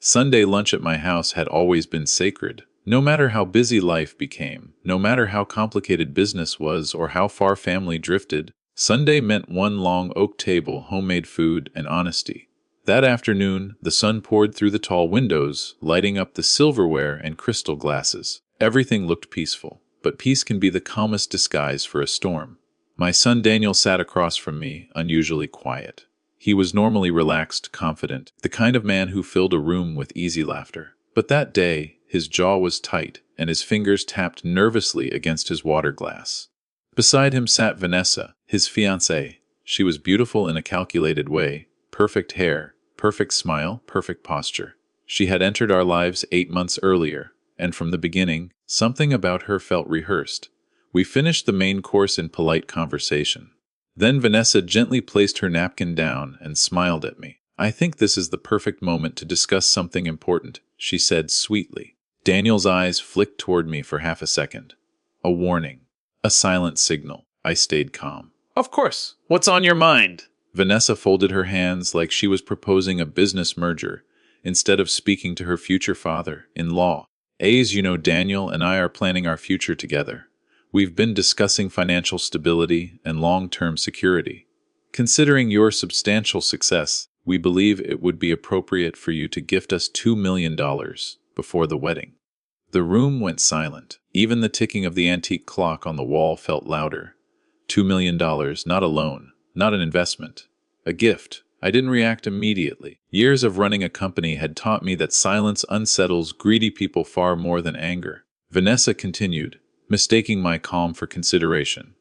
Sunday lunch at my house had always been sacred. No matter how busy life became, no matter how complicated business was or how far family drifted, Sunday meant one long oak table, homemade food, and honesty. That afternoon, the sun poured through the tall windows, lighting up the silverware and crystal glasses. Everything looked peaceful, but peace can be the calmest disguise for a storm. My son Daniel sat across from me, unusually quiet. He was normally relaxed, confident, the kind of man who filled a room with easy laughter. But that day, his jaw was tight, and his fingers tapped nervously against his water glass. Beside him sat Vanessa, his fiancée. She was beautiful in a calculated way, perfect hair, perfect smile, perfect posture. She had entered our lives 8 months earlier, and from the beginning, something about her felt rehearsed. We finished the main course in polite conversation. Then Vanessa gently placed her napkin down and smiled at me. "I think this is the perfect moment to discuss something important," she said sweetly. Daniel's eyes flicked toward me for half a second. A warning. A silent signal. I stayed calm. "Of course. What's on your mind?" Vanessa folded her hands like she was proposing a business merger, instead of speaking to her future father-in-law. "As you know, Daniel and I are planning our future together. We've been discussing financial stability and long-term security. Considering your substantial success, we believe it would be appropriate for you to gift us $2 million before the wedding." The room went silent. Even the ticking of the antique clock on the wall felt louder. $2 million, not a loan, not an investment. A gift. I didn't react immediately. Years of running a company had taught me that silence unsettles greedy people far more than anger. Vanessa continued, mistaking my calm for consideration.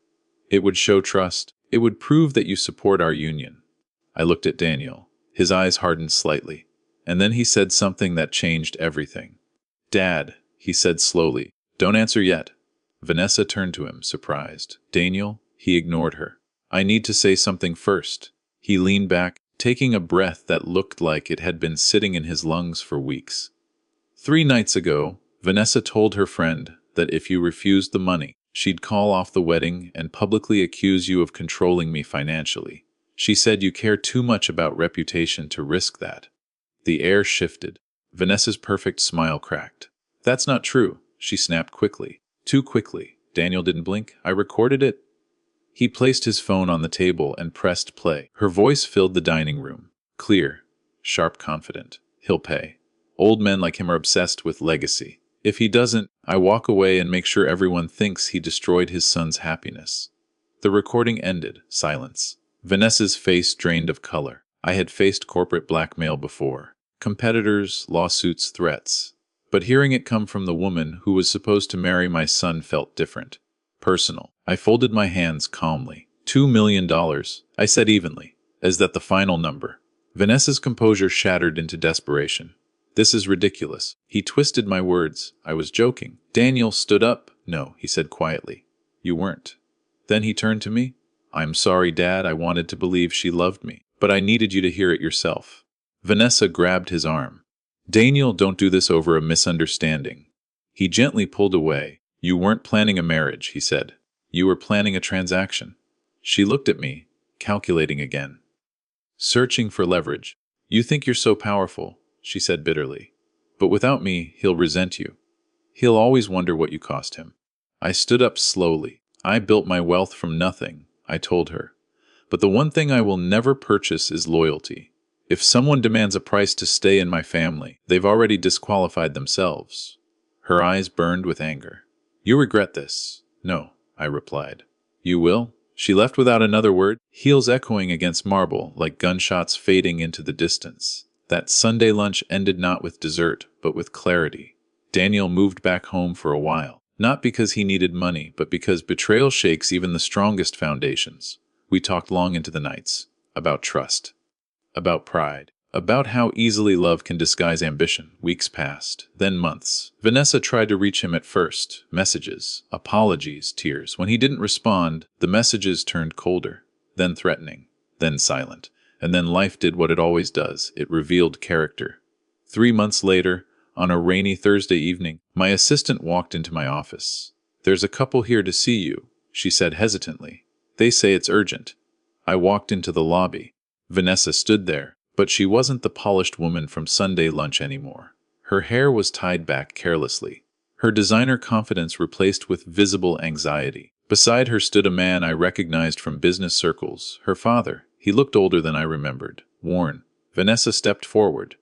"It would show trust. It would prove that you support our union." I looked at Daniel. His eyes hardened slightly. And then he said something that changed everything. "Dad," he said slowly, "don't answer yet." Vanessa turned to him, surprised. "Daniel," he ignored her. "I need to say something first." He leaned back, taking a breath that looked like it had been sitting in his lungs for weeks. 3 nights ago, Vanessa told her friend that if you refused the money, she'd call off the wedding and publicly accuse you of controlling me financially. She said you care too much about reputation to risk that. The air shifted. Vanessa's perfect smile cracked. "That's not true," she snapped quickly. Too quickly. Daniel didn't blink. "I recorded it." He placed his phone on the table and pressed play. Her voice filled the dining room. Clear, sharp, confident. "He'll pay. Old men like him are obsessed with legacy. If he doesn't, I walk away and make sure everyone thinks he destroyed his son's happiness." The recording ended. Silence. Vanessa's face drained of color. I had faced corporate blackmail before. Competitors, lawsuits, threats. But hearing it come from the woman who was supposed to marry my son felt different. Personal. I folded my hands calmly. $2 million, I said evenly. "Is that the final number?" Vanessa's composure shattered into desperation. "This is ridiculous." He twisted my words. I was joking. Daniel stood up. "No," he said quietly. "You weren't." Then he turned to me. "I'm sorry, Dad. I wanted to believe she loved me, but I needed you to hear it yourself." Vanessa grabbed his arm. "Daniel, don't do this over a misunderstanding." He gently pulled away. "You weren't planning a marriage," he said. "You were planning a transaction." She looked at me, calculating again. "Searching for leverage. You think you're so powerful," she said bitterly. "But without me, he'll resent you. He'll always wonder what you cost him." I stood up slowly. "I built my wealth from nothing," I told her. "But the one thing I will never purchase is loyalty. If someone demands a price to stay in my family, they've already disqualified themselves." Her eyes burned with anger. "You regret this." "No," I replied. "You will?" She left without another word, heels echoing against marble like gunshots fading into the distance. That Sunday lunch ended not with dessert, but with clarity. Daniel moved back home for a while, not because he needed money, but because betrayal shakes even the strongest foundations. We talked long into the nights, about trust, about pride, about how easily love can disguise ambition. Weeks passed, then months. Vanessa tried to reach him at first. Messages, apologies, tears. When he didn't respond, the messages turned colder, then threatening, then silent. And then life did what it always does. It revealed character. 3 months later, on a rainy Thursday evening, my assistant walked into my office. "There's a couple here to see you," she said hesitantly. "They say it's urgent." I walked into the lobby. Vanessa stood there, But she wasn't the polished woman from Sunday lunch anymore. Her hair was tied back carelessly. Her designer confidence replaced with visible anxiety. Beside her stood a man I recognized from business circles, her father. He looked older than I remembered, worn. Vanessa stepped forward.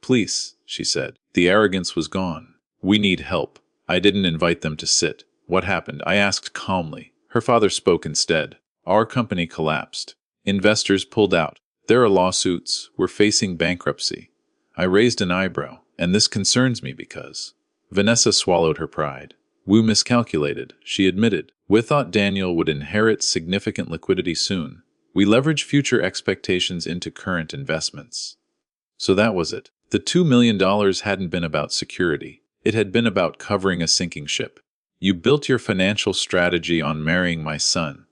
"Please," she said. The arrogance was gone. "We need help." I didn't invite them to sit. "What happened?" I asked calmly. Her father spoke instead. "Our company collapsed. Investors pulled out. There are lawsuits. We're facing bankruptcy." I raised an eyebrow, and this concerns me because... Vanessa swallowed her pride. "We miscalculated," she admitted. "We thought Daniel would inherit significant liquidity soon. We leveraged future expectations into current investments." So that was it. The $2 million hadn't been about security. It had been about covering a sinking ship. "You built your financial strategy on marrying my son?"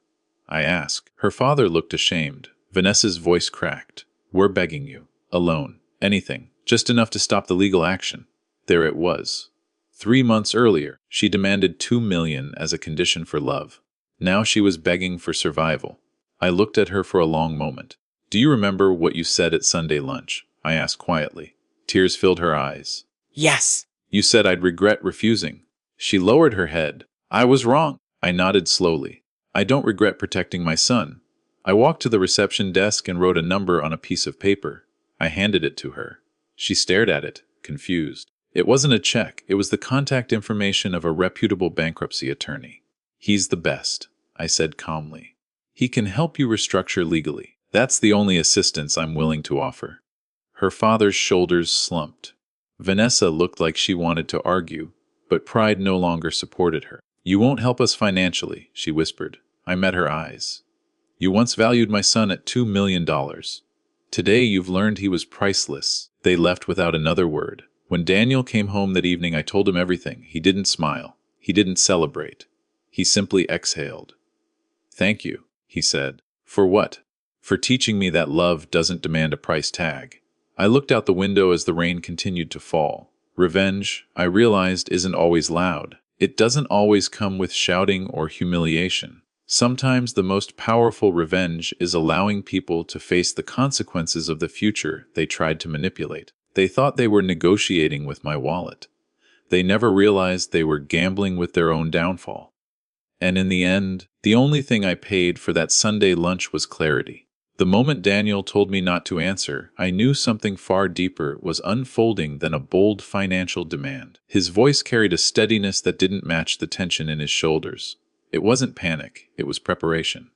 I asked. Her father looked ashamed. Vanessa's voice cracked. "We're begging you. Alone. Anything. Just enough to stop the legal action." There it was. 3 months earlier, she demanded $2 million as a condition for love. Now she was begging for survival. I looked at her for a long moment. "Do you remember what you said at Sunday lunch?" I asked quietly. Tears filled her eyes. "Yes." "You said I'd regret refusing." She lowered her head. "I was wrong." I nodded slowly. "I don't regret protecting my son." I walked to the reception desk and wrote a number on a piece of paper. I handed it to her. She stared at it, confused. It wasn't a check. It was the contact information of a reputable bankruptcy attorney. "He's the best," I said calmly. "He can help you restructure legally. That's the only assistance I'm willing to offer." Her father's shoulders slumped. Vanessa looked like she wanted to argue, but pride no longer supported her. "You won't help us financially," she whispered. I met her eyes. "You once valued my son at $2 million. Today you've learned he was priceless." They left without another word. When Daniel came home that evening, I told him everything. He didn't smile. He didn't celebrate. He simply exhaled. "Thank you," he said. "For what?" "For teaching me that love doesn't demand a price tag." I looked out the window as the rain continued to fall. Revenge, I realized, isn't always loud. It doesn't always come with shouting or humiliation. Sometimes the most powerful revenge is allowing people to face the consequences of the future they tried to manipulate. They thought they were negotiating with my wallet. They never realized they were gambling with their own downfall. And in the end, the only thing I paid for that Sunday lunch was clarity. The moment Daniel told me not to answer, I knew something far deeper was unfolding than a bold financial demand. His voice carried a steadiness that didn't match the tension in his shoulders. It wasn't panic, it was preparation.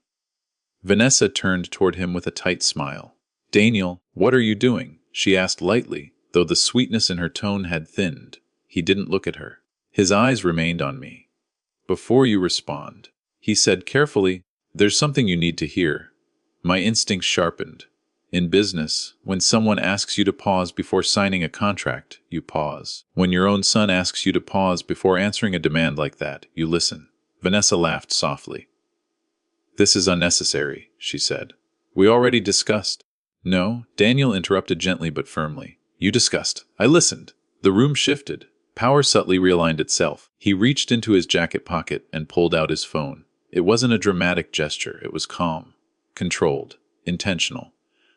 Vanessa turned toward him with a tight smile. "Daniel, what are you doing?" she asked lightly, though the sweetness in her tone had thinned. He didn't look at her. His eyes remained on me. "Before you respond," he said carefully, "there's something you need to hear." My instincts sharpened. In business, when someone asks you to pause before signing a contract, you pause. When your own son asks you to pause before answering a demand like that, you listen. Vanessa laughed softly. "This is unnecessary," she said. "We already discussed." "No," Daniel interrupted gently but firmly. "You discussed. I listened." The room shifted. Power subtly realigned itself. He reached into his jacket pocket and pulled out his phone. It wasn't a dramatic gesture. It was calm, controlled, intentional.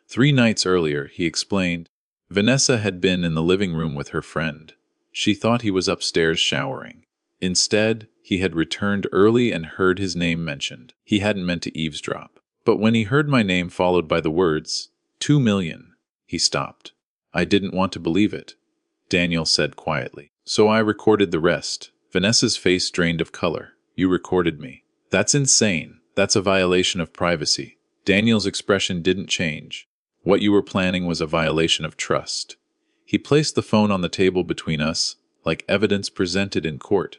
3 nights earlier, he explained, Vanessa had been in the living room with her friend. She thought he was upstairs showering. Instead, he had returned early and heard his name mentioned. He hadn't meant to eavesdrop. But when he heard my name followed by the words, $2 million, he stopped. "I didn't want to believe it," Daniel said quietly. "So I recorded the rest." Vanessa's face drained of color. "You recorded me." "That's insane. That's a violation of privacy." Daniel's expression didn't change. "What you were planning was a violation of trust." He placed the phone on the table between us, like evidence presented in court.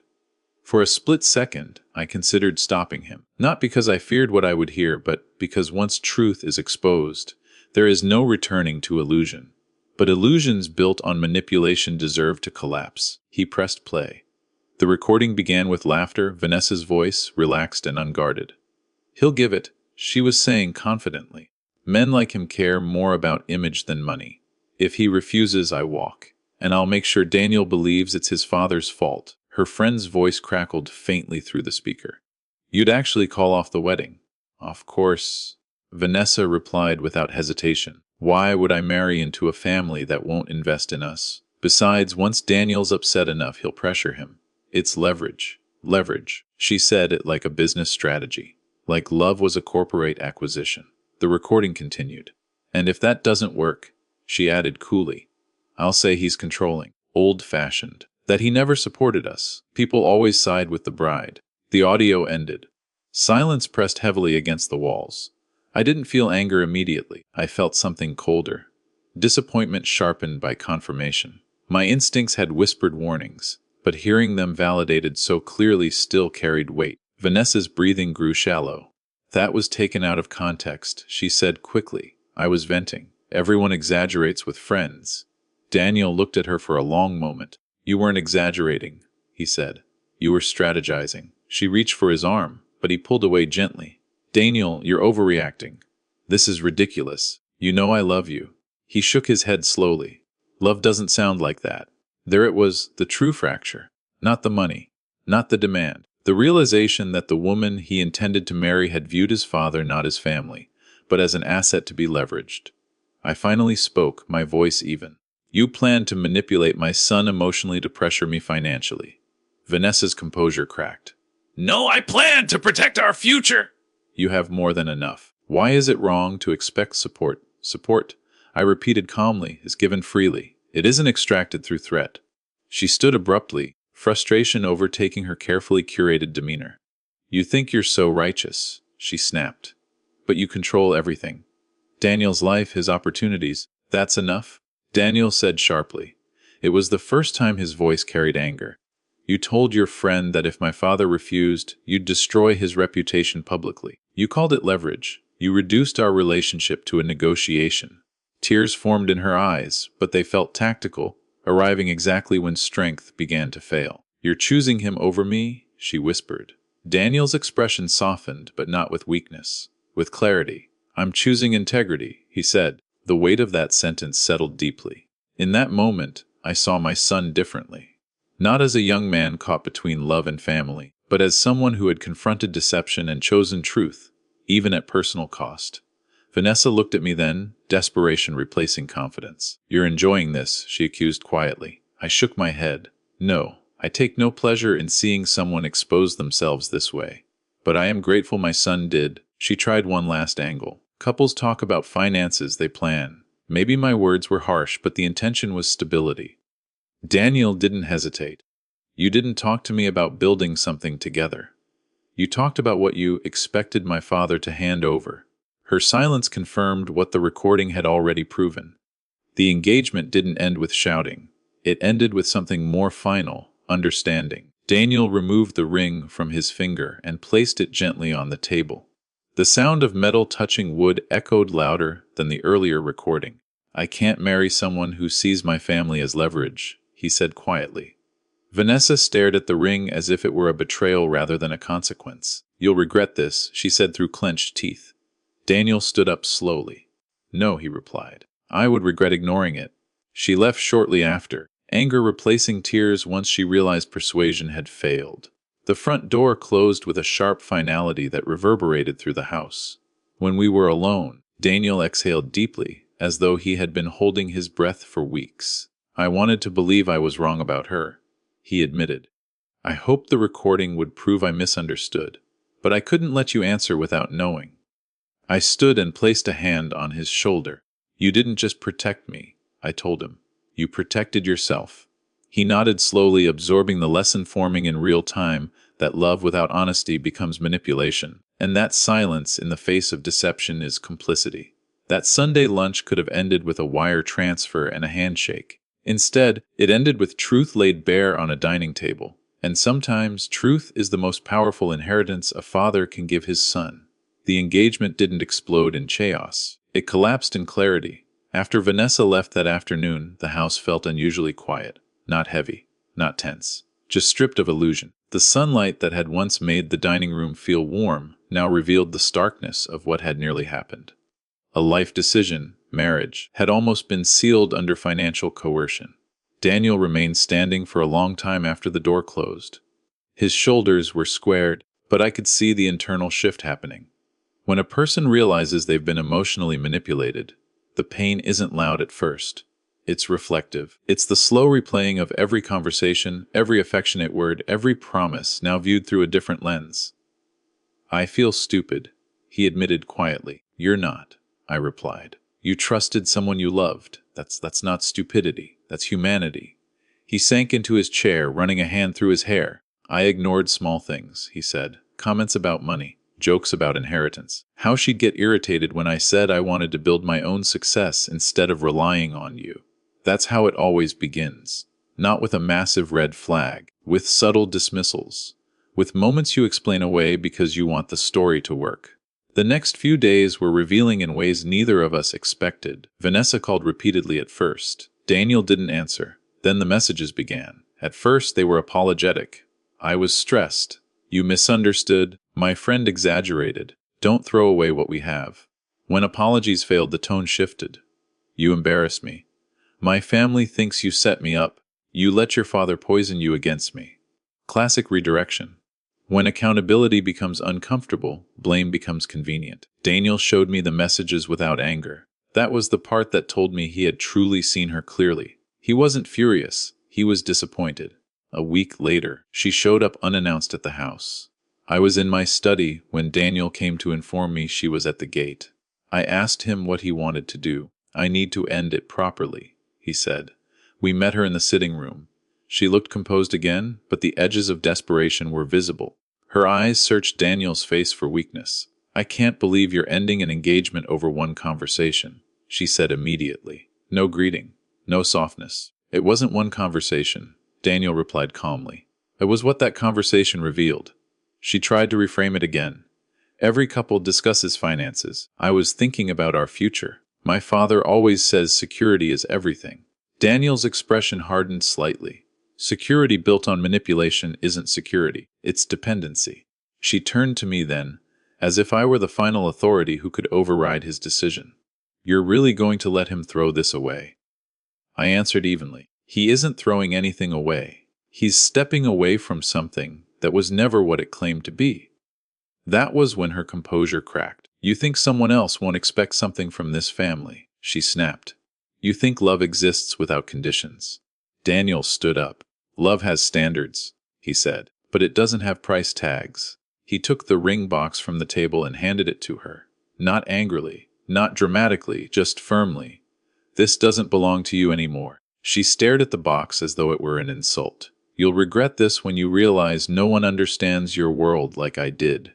For a split second, I considered stopping him. Not because I feared what I would hear, but because once truth is exposed, there is no returning to illusion. But illusions built on manipulation deserve to collapse. He pressed play. The recording began with laughter, Vanessa's voice, relaxed and unguarded. "He'll give it," she was saying confidently. "Men like him care more about image than money. If he refuses, I walk. And I'll make sure Daniel believes it's his father's fault." Her friend's voice crackled faintly through the speaker. "You'd actually call off the wedding?" "Of course," Vanessa replied without hesitation. Why would I marry into a family that won't invest in us? Besides, once Daniel's upset enough, he'll pressure him. It's leverage. Leverage. She said it like a business strategy. Like love was a corporate acquisition. The recording continued. And if that doesn't work, she added coolly, I'll say he's controlling, old-fashioned, that he never supported us. People always side with the bride. The audio ended. Silence pressed heavily against the walls. I didn't feel anger immediately. I felt something colder. Disappointment sharpened by confirmation. My instincts had whispered warnings, but hearing them validated so clearly still carried weight. Vanessa's breathing grew shallow. That was taken out of context, she said quickly. I was venting. Everyone exaggerates with friends. Daniel looked at her for a long moment. You weren't exaggerating, he said. You were strategizing. She reached for his arm, but he pulled away gently. Daniel, you're overreacting. This is ridiculous. You know I love you. He shook his head slowly. Love doesn't sound like that. There it was, the true fracture. Not the money. Not the demand. The realization that the woman he intended to marry had viewed his father not as family, but as an asset to be leveraged. I finally spoke, my voice even. You planned to manipulate my son emotionally to pressure me financially. Vanessa's composure cracked. No, I planned to protect our future. You have more than enough. Why is it wrong to expect support? Support, I repeated calmly, is given freely. It isn't extracted through threat. She stood abruptly, frustration overtaking her carefully curated demeanor. You think you're so righteous, she snapped. But you control everything. Daniel's life, his opportunities, that's enough? Daniel said sharply. It was the first time his voice carried anger. You told your friend that if my father refused, you'd destroy his reputation publicly. You called it leverage. You reduced our relationship to a negotiation. Tears formed in her eyes, but they felt tactical, arriving exactly when strength began to fail. You're choosing him over me, she whispered. Daniel's expression softened, but not with weakness, with clarity. I'm choosing integrity, he said. The weight of that sentence settled deeply. In that moment, I saw my son differently. Not as a young man caught between love and family, but as someone who had confronted deception and chosen truth, even at personal cost. Vanessa looked at me then, desperation replacing confidence. You're enjoying this, she accused quietly. I shook my head. No, I take no pleasure in seeing someone expose themselves this way. But I am grateful my son did. She tried one last angle. Couples talk about finances they plan. Maybe my words were harsh, but the intention was stability. Daniel didn't hesitate. You didn't talk to me about building something together. You talked about what you expected my father to hand over. Her silence confirmed what the recording had already proven. The engagement didn't end with shouting. It ended with something more final, understanding. Daniel removed the ring from his finger and placed it gently on the table. The sound of metal touching wood echoed louder than the earlier recording. I can't marry someone who sees my family as leverage, he said quietly. Vanessa stared at the ring as if it were a betrayal rather than a consequence. You'll regret this, she said through clenched teeth. Daniel stood up slowly. No, he replied. I would regret ignoring it. She left shortly after, anger replacing tears once she realized persuasion had failed. The front door closed with a sharp finality that reverberated through the house. When we were alone, Daniel exhaled deeply, as though he had been holding his breath for weeks. I wanted to believe I was wrong about her, he admitted. I hoped the recording would prove I misunderstood, but I couldn't let you answer without knowing. I stood and placed a hand on his shoulder. You didn't just protect me, I told him. You protected yourself. He nodded slowly, absorbing the lesson forming in real time that love without honesty becomes manipulation, and that silence in the face of deception is complicity. That Sunday lunch could have ended with a wire transfer and a handshake. Instead, it ended with truth laid bare on a dining table. And sometimes, truth is the most powerful inheritance a father can give his son. The engagement didn't explode in chaos. It collapsed in clarity. After Vanessa left that afternoon, the house felt unusually quiet. Not heavy, not tense, just stripped of illusion. The sunlight that had once made the dining room feel warm now revealed the starkness of what had nearly happened. A life decision, marriage, had almost been sealed under financial coercion. Daniel remained standing for a long time after the door closed. His shoulders were squared, but I could see the internal shift happening. When a person realizes they've been emotionally manipulated, The pain isn't loud at first. It's reflective. It's the slow replaying of every conversation, every affectionate word, every promise, now viewed through a different lens. I feel stupid, he admitted quietly. You're not, I replied. You trusted someone you loved. That's not stupidity. That's humanity. He sank into his chair, running a hand through his hair. I ignored small things, he said. Comments about money, jokes about inheritance. How she'd get irritated when I said I wanted to build my own success instead of relying on you. That's how it always begins. Not with a massive red flag, with subtle dismissals, with moments you explain away because you want the story to work. The next few days were revealing in ways neither of us expected. Vanessa called repeatedly at first. Daniel didn't answer. Then the messages began. At first, they were apologetic. I was stressed. You misunderstood. My friend exaggerated. Don't throw away what we have. When apologies failed, the tone shifted. You embarrass me. My family thinks you set me up. You let your father poison you against me. Classic redirection. When accountability becomes uncomfortable, blame becomes convenient. Daniel showed me the messages without anger. That was the part that told me he had truly seen her clearly. He wasn't furious. He was disappointed. A week later, she showed up unannounced at the house. I was in my study when Daniel came to inform me she was at the gate. I asked him what he wanted to do. I need to end it properly, he said. We met her in the sitting room. She looked composed again, but the edges of desperation were visible. Her eyes searched Daniel's face for weakness. I can't believe you're ending an engagement over one conversation, she said immediately. No greeting, no softness. It wasn't one conversation, Daniel replied calmly. It was what that conversation revealed. She tried to reframe it again. Every couple discusses finances. I was thinking about our future. My father always says security is everything. Daniel's expression hardened slightly. Security built on manipulation isn't security, it's dependency. She turned to me then, as if I were the final authority who could override his decision. You're really going to let him throw this away? I answered evenly. He isn't throwing anything away. He's stepping away from something that was never what it claimed to be. That was when her composure cracked. You think someone else won't expect something from this family, she snapped. You think love exists without conditions. Daniel stood up. Love has standards, he said, but it doesn't have price tags. He took the ring box from the table and handed it to her. Not angrily, not dramatically, just firmly. This doesn't belong to you anymore. She stared at the box as though it were an insult. You'll regret this when you realize no one understands your world like I did.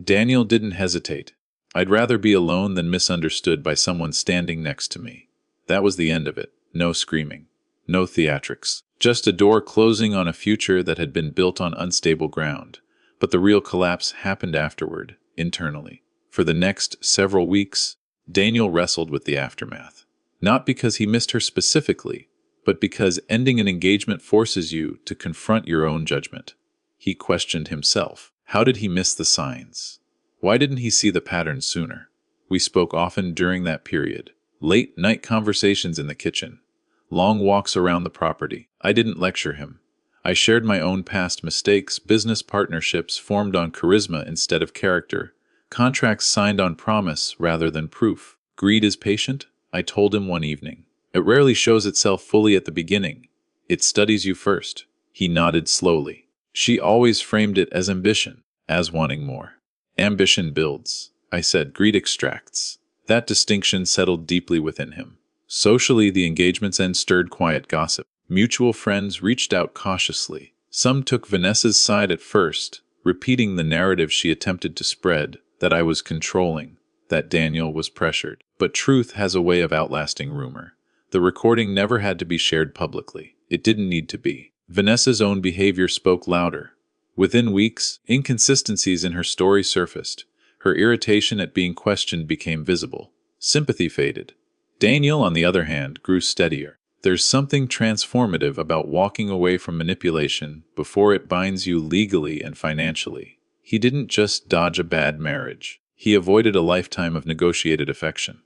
Daniel didn't hesitate. I'd rather be alone than misunderstood by someone standing next to me. That was the end of it. No screaming. No theatrics. Just a door closing on a future that had been built on unstable ground. But the real collapse happened afterward, internally. For the next several weeks, Daniel wrestled with the aftermath. Not because he missed her specifically, but because ending an engagement forces you to confront your own judgment. He questioned himself. How did he miss the signs? Why didn't he see the pattern sooner? We spoke often during that period. Late-night conversations in the kitchen. Long walks around the property. I didn't lecture him. I shared my own past mistakes, business partnerships formed on charisma instead of character, contracts signed on promise rather than proof. Greed is patient, I told him one evening. It rarely shows itself fully at the beginning. It studies you first. He nodded slowly. She always framed it as ambition, as wanting more. Ambition builds, I said. Greed extracts. That distinction settled deeply within him. Socially, the engagement's end stirred quiet gossip. Mutual friends reached out cautiously. Some took Vanessa's side at first, repeating the narrative she attempted to spread, that I was controlling, that Daniel was pressured. But truth has a way of outlasting rumor. The recording never had to be shared publicly. It didn't need to be. Vanessa's own behavior spoke louder. Within weeks, inconsistencies in her story surfaced. Her irritation at being questioned became visible. Sympathy faded. Daniel, on the other hand, grew steadier. There's something transformative about walking away from manipulation before it binds you legally and financially. He didn't just dodge a bad marriage. He avoided a lifetime of negotiated affection.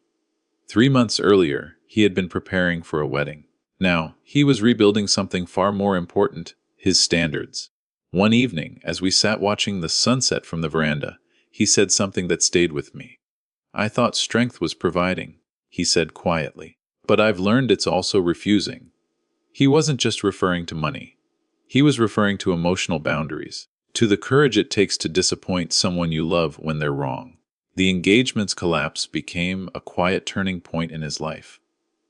3 months earlier, he had been preparing for a wedding. Now, he was rebuilding something far more important, his standards. One evening, as we sat watching the sunset from the veranda, he said something that stayed with me. I thought strength was providing. he said quietly. But I've learned it's also refusing. He wasn't just referring to money. He was referring to emotional boundaries, to the courage it takes to disappoint someone you love when they're wrong. The engagement's collapse became a quiet turning point in his life.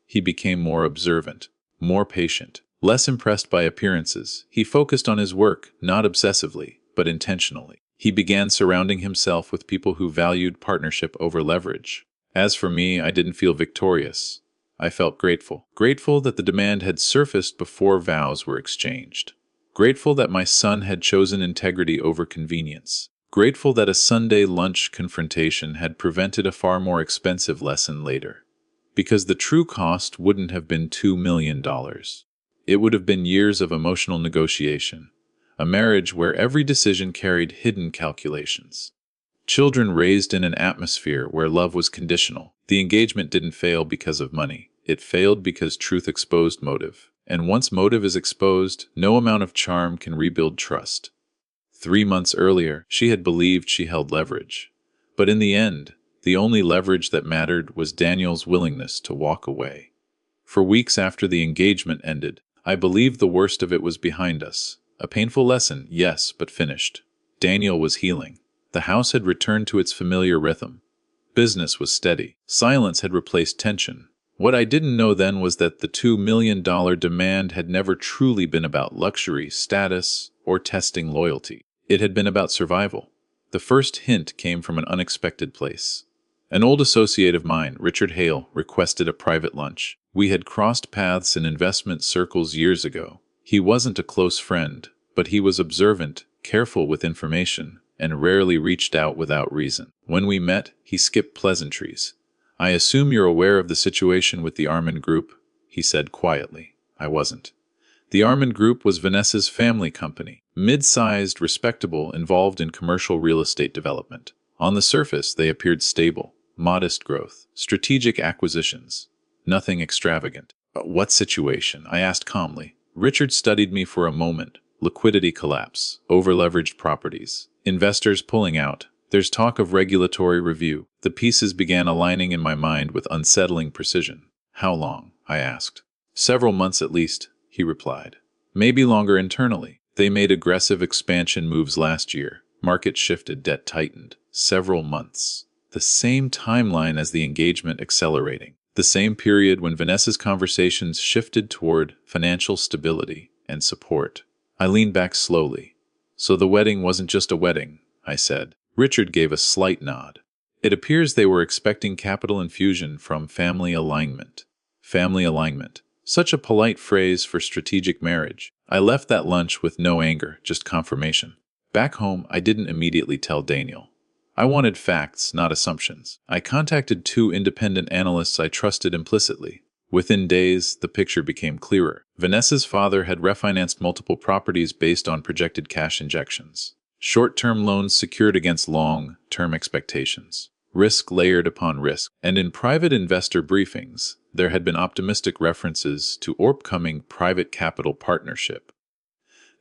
He became more observant, more patient, less impressed by appearances. He focused on his work, not obsessively, but intentionally. He began surrounding himself with people who valued partnership over leverage. As for me, I didn't feel victorious. I felt grateful. Grateful that the demand had surfaced before vows were exchanged. Grateful that my son had chosen integrity over convenience. Grateful that a Sunday lunch confrontation had prevented a far more expensive lesson later. Because the true cost wouldn't have been $2 million. It would have been years of emotional negotiation. A marriage where every decision carried hidden calculations. Children raised in an atmosphere where love was conditional. The engagement didn't fail because of money. It failed because truth exposed motive. And once motive is exposed, no amount of charm can rebuild trust. 3 months earlier, she had believed she held leverage. But in the end, the only leverage that mattered was Daniel's willingness to walk away. For weeks after the engagement ended, I believed the worst of it was behind us. A painful lesson, yes, but finished. Daniel was healing. The house had returned to its familiar rhythm. Business was steady. Silence had replaced tension. What I didn't know then was that the $2 million demand had never truly been about luxury, status, or testing loyalty. It had been about survival. The first hint came from an unexpected place. An old associate of mine, Richard Hale, requested a private lunch. We had crossed paths in investment circles years ago. He wasn't a close friend, but he was observant, careful with information, and rarely reached out without reason. When we met, he skipped pleasantries. "I assume you're aware of the situation with the Armand Group," he said quietly. I wasn't. The Armand Group was Vanessa's family company, mid-sized, respectable, involved in commercial real estate development. On the surface, they appeared stable, modest growth, strategic acquisitions, nothing extravagant. "What situation?" I asked calmly. Richard studied me for a moment. Liquidity collapse, over-leveraged properties, investors pulling out. There's talk of regulatory review. The pieces began aligning in my mind with unsettling precision. "How long?" I asked. "Several months at least," he replied. "Maybe longer internally. They made aggressive expansion moves last year. Market shifted, debt tightened. Several months. The same timeline as the engagement accelerating. The same period when Vanessa's conversations shifted toward financial stability and support." I leaned back slowly. "So the wedding wasn't just a wedding," I said. Richard gave a slight nod. "It appears they were expecting capital infusion from family alignment." Family alignment. Such a polite phrase for strategic marriage. I left that lunch with no anger, just confirmation. Back home, I didn't immediately tell Daniel. I wanted facts, not assumptions. I contacted 2 independent analysts I trusted implicitly. Within days, the picture became clearer. Vanessa's father had refinanced multiple properties based on projected cash injections. Short-term loans secured against long-term expectations. Risk layered upon risk. And in private investor briefings, there had been optimistic references to upcoming private capital partnership.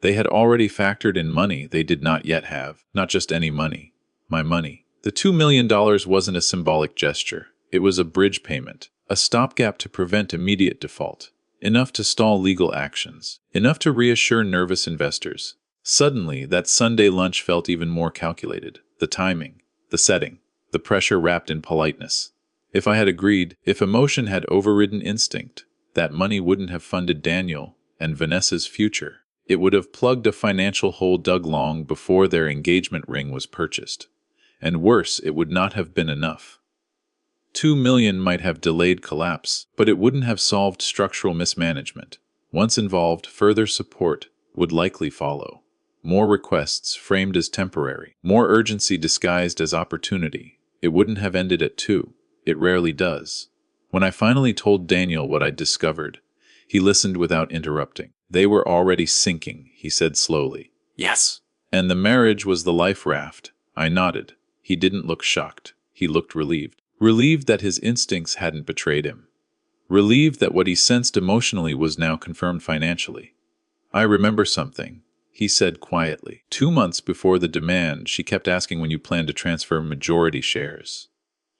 They had already factored in money they did not yet have. Not just any money. My money. The $2 million wasn't a symbolic gesture. It was a bridge payment. A stopgap to prevent immediate default. Enough to stall legal actions. Enough to reassure nervous investors. Suddenly, that Sunday lunch felt even more calculated. The timing. The setting. The pressure wrapped in politeness. If I had agreed, if emotion had overridden instinct, that money wouldn't have funded Daniel and Vanessa's future. It would have plugged a financial hole dug long before their engagement ring was purchased. And worse, it would not have been enough. $2 million might have delayed collapse, but it wouldn't have solved structural mismanagement. Once involved, further support would likely follow. More requests framed as temporary. More urgency disguised as opportunity. It wouldn't have ended at 2. It rarely does. When I finally told Daniel what I'd discovered, he listened without interrupting. "They were already sinking," he said slowly. "Yes." "And the marriage was the life raft." I nodded. He didn't look shocked. He looked relieved. Relieved that his instincts hadn't betrayed him. Relieved that what he sensed emotionally was now confirmed financially. "I remember something," he said quietly. 2 months before the demand, she kept asking when you plan to transfer majority shares.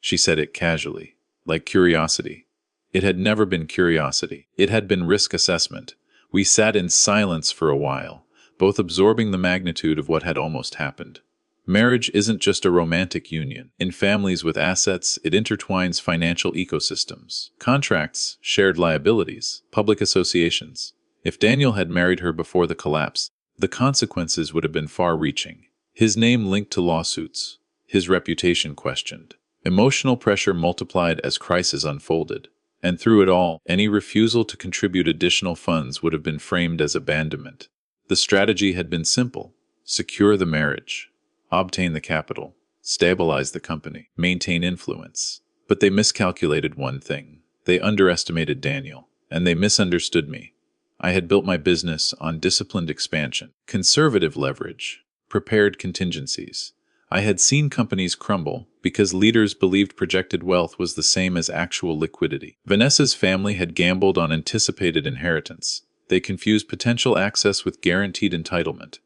She said it casually. like curiosity. It had never been curiosity. It had been risk assessment. We sat in silence for a while, both absorbing the magnitude of what had almost happened. Marriage isn't just a romantic union. In families with assets, it intertwines financial ecosystems, contracts, shared liabilities, public associations. If Daniel had married her before the collapse, the consequences would have been far-reaching. His name linked to lawsuits, his reputation questioned. Emotional pressure multiplied as crisis unfolded. And through it all, any refusal to contribute additional funds would have been framed as abandonment. The strategy had been simple: secure the marriage, obtain the capital, stabilize the company, maintain influence. But they miscalculated one thing. They underestimated Daniel, and they misunderstood me. I had built my business on disciplined expansion, conservative leverage, prepared contingencies. I had seen companies crumble because leaders believed projected wealth was the same as actual liquidity. Vanessa's family had gambled on anticipated inheritance. They confused potential access with guaranteed entitlement.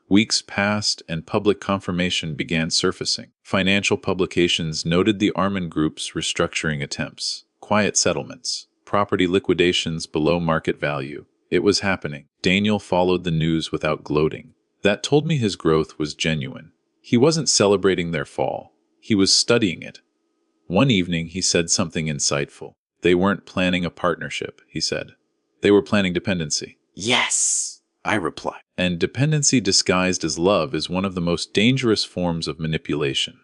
Weeks passed and public confirmation began surfacing. Financial publications noted the Armin Group's restructuring attempts, quiet settlements, property liquidations below market value. It was happening. Daniel followed the news without gloating. That told me his growth was genuine. He wasn't celebrating their fall. He was studying it. One evening, he said something insightful. They weren't planning a partnership, he said. They were planning dependency. Yes, I replied. And dependency disguised as love is one of the most dangerous forms of manipulation.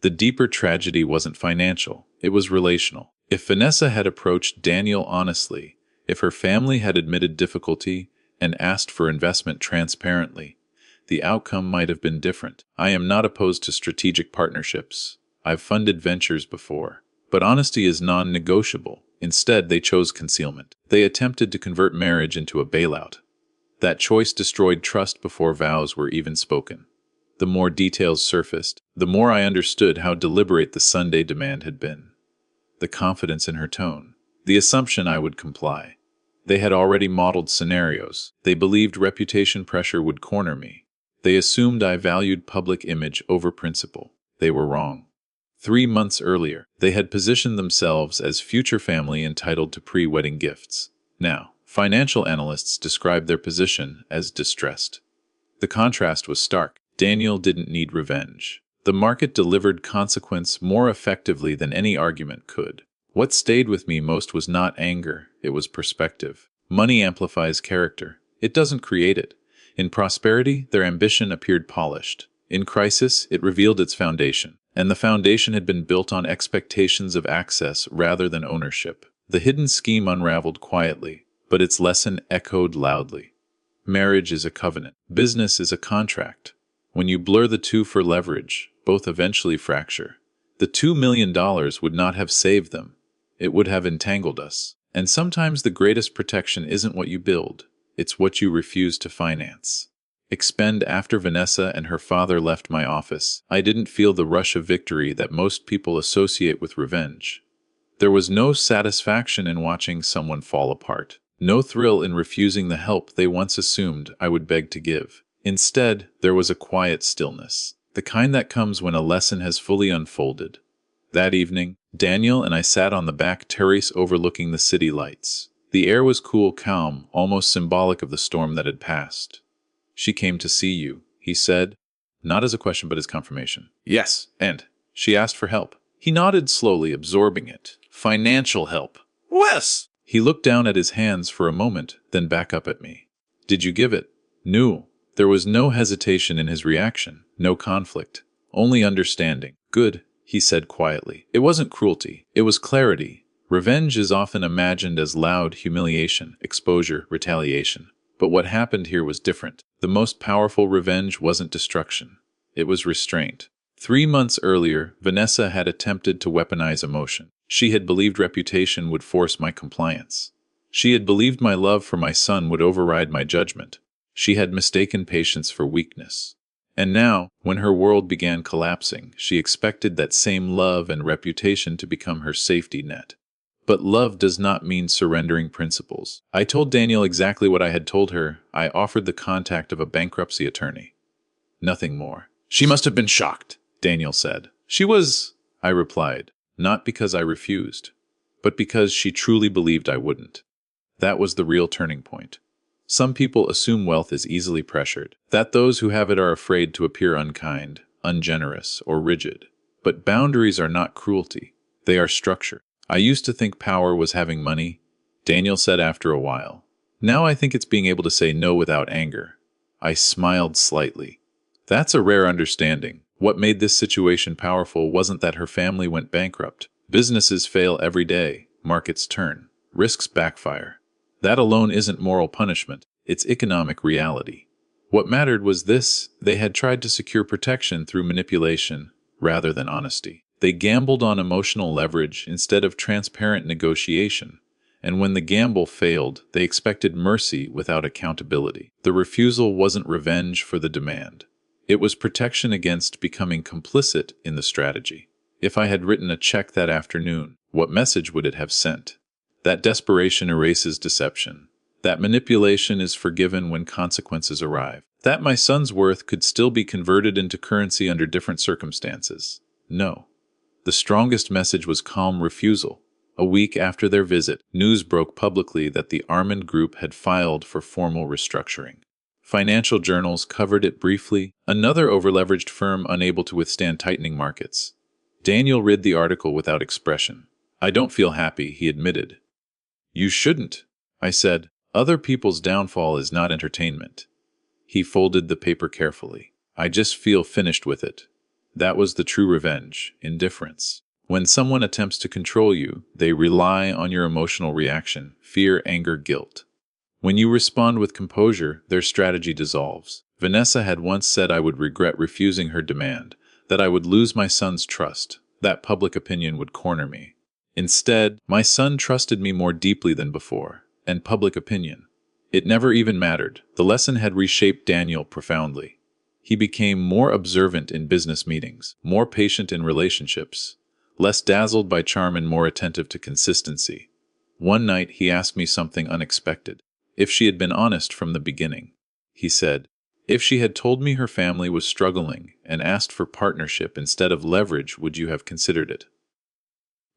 The deeper tragedy wasn't financial, it was relational. If Vanessa had approached Daniel honestly, if her family had admitted difficulty and asked for investment transparently, the outcome might have been different. I am not opposed to strategic partnerships. I've funded ventures before. But honesty is non-negotiable. Instead, they chose concealment. They attempted to convert marriage into a bailout. That choice destroyed trust before vows were even spoken. The more details surfaced, the more I understood how deliberate the Sunday demand had been. The confidence in her tone, the assumption I would comply. They had already modeled scenarios. They believed reputation pressure would corner me. They assumed I valued public image over principle. They were wrong. 3 months earlier, they had positioned themselves as future family entitled to pre-wedding gifts. Now, financial analysts described their position as distressed. The contrast was stark. Daniel didn't need revenge. The market delivered consequence more effectively than any argument could. What stayed with me most was not anger, it was perspective. Money amplifies character. It doesn't create it. In prosperity, their ambition appeared polished. In crisis, it revealed its foundation. And the foundation had been built on expectations of access rather than ownership. The hidden scheme unraveled quietly, but its lesson echoed loudly. Marriage is a covenant. Business is a contract. When you blur the two for leverage, both eventually fracture. The $2 million would not have saved them. It would have entangled us. And sometimes the greatest protection isn't what you build. It's what you refuse to finance. Expend after Vanessa and her father left my office, I didn't feel the rush of victory that most people associate with revenge. There was no satisfaction in watching someone fall apart. No thrill in refusing the help they once assumed I would beg to give. Instead, there was a quiet stillness, the kind that comes when a lesson has fully unfolded. That evening, Daniel and I sat on the back terrace overlooking the city lights. The air was cool, calm, almost symbolic of the storm that had passed. "She came to see you," he said, not as a question but as confirmation. "Yes, and she asked for help." He nodded slowly, absorbing it. "Financial help." Wes! He looked down at his hands for a moment, then back up at me. "Did you give it?" "No." There was no hesitation in his reaction, no conflict, only understanding. "Good," he said quietly. It wasn't cruelty, it was clarity. Revenge is often imagined as loud humiliation, exposure, retaliation. But what happened here was different. The most powerful revenge wasn't destruction. It was restraint. 3 months earlier, Vanessa had attempted to weaponize emotion. She had believed reputation would force my compliance. She had believed my love for my son would override my judgment. She had mistaken patience for weakness. And now, when her world began collapsing, she expected that same love and reputation to become her safety net. But love does not mean surrendering principles. I told Daniel exactly what I had told her. I offered the contact of a bankruptcy attorney. Nothing more. "She must have been shocked," Daniel said. "She was," I replied. not because I refused, but because she truly believed I wouldn't. That was the real turning point. Some people assume wealth is easily pressured, that those who have it are afraid to appear unkind, ungenerous, or rigid. But boundaries are not cruelty, they are structure. I used to think power was having money, Daniel said after a while. Now I think it's being able to say no without anger. I smiled slightly. That's a rare understanding. What made this situation powerful wasn't that her family went bankrupt. Businesses fail every day, markets turn, risks backfire. That alone isn't moral punishment, it's economic reality. What mattered was this: they had tried to secure protection through manipulation rather than honesty. They gambled on emotional leverage instead of transparent negotiation. And when the gamble failed, they expected mercy without accountability. The refusal wasn't revenge for the demand. It was protection against becoming complicit in the strategy. If I had written a check that afternoon, what message would it have sent? That desperation erases deception. That manipulation is forgiven when consequences arrive. That my son's worth could still be converted into currency under different circumstances. No. The strongest message was calm refusal. A week after their visit, news broke publicly that the Armand Group had filed for formal restructuring. Financial journals covered it briefly, another overleveraged firm unable to withstand tightening markets. Daniel read the article without expression. I don't feel happy, he admitted. You shouldn't, I said. Other people's downfall is not entertainment. He folded the paper carefully. I just feel finished with it. That was the true revenge, indifference. When someone attempts to control you, they rely on your emotional reaction, fear, anger, guilt. When you respond with composure, their strategy dissolves. Vanessa had once said I would regret refusing her demand, that I would lose my son's trust, that public opinion would corner me. Instead, my son trusted me more deeply than before, and public opinion. It never even mattered. The lesson had reshaped Daniel profoundly. He became more observant in business meetings, more patient in relationships, less dazzled by charm and more attentive to consistency. One night he asked me something unexpected. If she had been honest from the beginning, he said. If she had told me her family was struggling and asked for partnership instead of leverage, would you have considered it?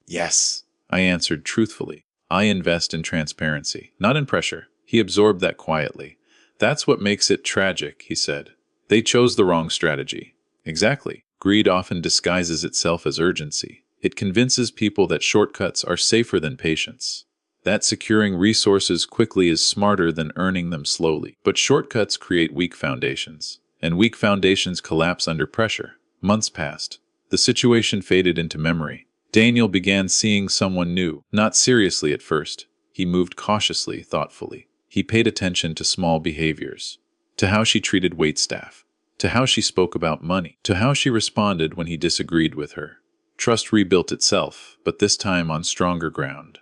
Yes, I answered truthfully. I invest in transparency, not in pressure. He absorbed that quietly. That's what makes it tragic, he said. They chose the wrong strategy. Exactly. Greed often disguises itself as urgency. It convinces people that shortcuts are safer than patience, that securing resources quickly is smarter than earning them slowly. But shortcuts create weak foundations, and weak foundations collapse under pressure. Months passed. The situation faded into memory. Daniel began seeing someone new, not seriously at first. He moved cautiously, thoughtfully. He paid attention to small behaviors, to how she treated waitstaff, to how she spoke about money, to how she responded when he disagreed with her. Trust rebuilt itself, but this time on stronger ground.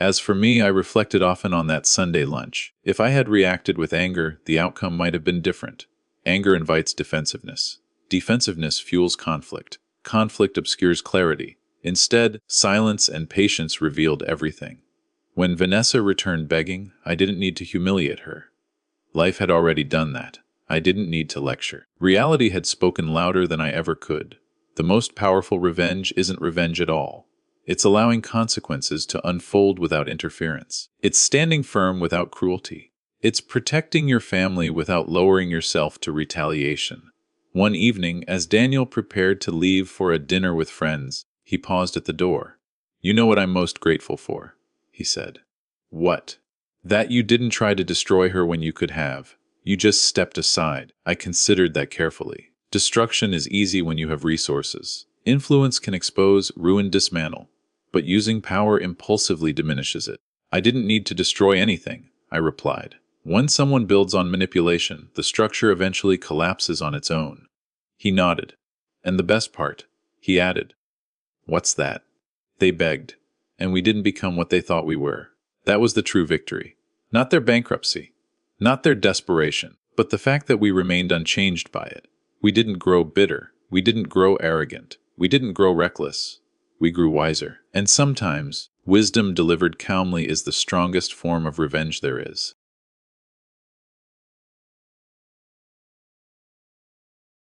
As for me, I reflected often on that Sunday lunch. If I had reacted with anger, the outcome might have been different. Anger invites defensiveness. Defensiveness fuels conflict. Conflict obscures clarity. Instead, silence and patience revealed everything. When Vanessa returned begging, I didn't need to humiliate her. Life had already done that. I didn't need to lecture. Reality had spoken louder than I ever could. The most powerful revenge isn't revenge at all. It's allowing consequences to unfold without interference. It's standing firm without cruelty. It's protecting your family without lowering yourself to retaliation. One evening, as Daniel prepared to leave for a dinner with friends, he paused at the door. You know what I'm most grateful for, he said. What? That you didn't try to destroy her when you could have. You just stepped aside. I considered that carefully. Destruction is easy when you have resources. Influence can expose, ruin, dismantle. But using power impulsively diminishes it. I didn't need to destroy anything, I replied. When someone builds on manipulation, the structure eventually collapses on its own. He nodded. And the best part, he added. What's that? They begged, and we didn't become what they thought we were. That was the true victory. Not their bankruptcy, not their desperation, but the fact that we remained unchanged by it. We didn't grow bitter. We didn't grow arrogant. We didn't grow reckless. We grew wiser. And sometimes, wisdom delivered calmly is the strongest form of revenge there is.